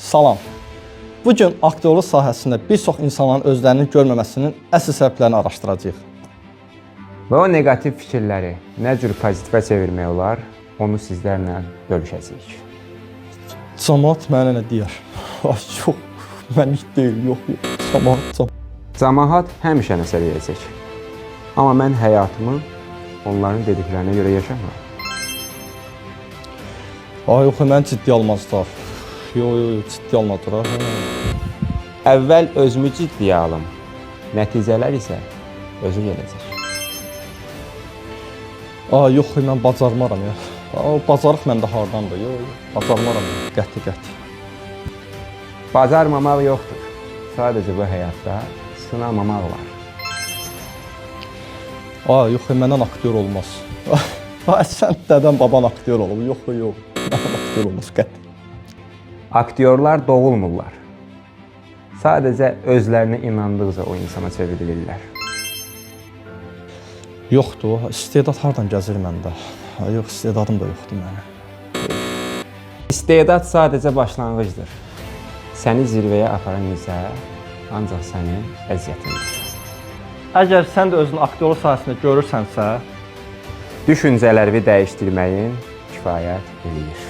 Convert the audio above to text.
Salam. Bugün aktyorluq sahəsində bir çox insanların özlərini görməməsinin əsl səbəblərini araşdıracağıq. Və o negativ fikirləri nə cür pozitivə çevirmək olar, onu sizlərlə bölüşəcəyik. Cəmaət mənə nə deyər? Ay, yox, mənlik deyil, yox. Cəmaət. Cəmaət həmişə nəsə deyəcək. Amma mən həyatımı onların dediklərinə görə yaşamıram. Ay, yox, mən ciddi almazlar. Yox, ciddi almadılar. Əvvəl özümü ciddiyə alım, nəticələr isə özü gələcək. Ay, yox, mən bacarmaram ya. Bacarıq məndə hardandır? Yox, bacarmaram. Qəti. Bacarmamaq yoxdur. Sadəcə bu həyatda sınamamaq var. Ay, yox, məndən aktyor olmaz. Ay, sən dədən baban aktyor olub. Yox, məndən aktyor olmaz, qəti. Aktyorlar doğulmurlar. Sadəcə özlərinə inandıqca o insana çevrilirlər. Yoxdur, istedad hardan gəzir məndə? Yox, istedadım da yoxdur mənim. İstedad sadəcə başlanğıcdır. Səni zirvəyə aparan isə ancaq sənin əziyyətindir. Əgər sən də özünü aktyorluq sahəsində görürsənsə, Düşüncələrimi dəyişdirməyin kifayət eləyir.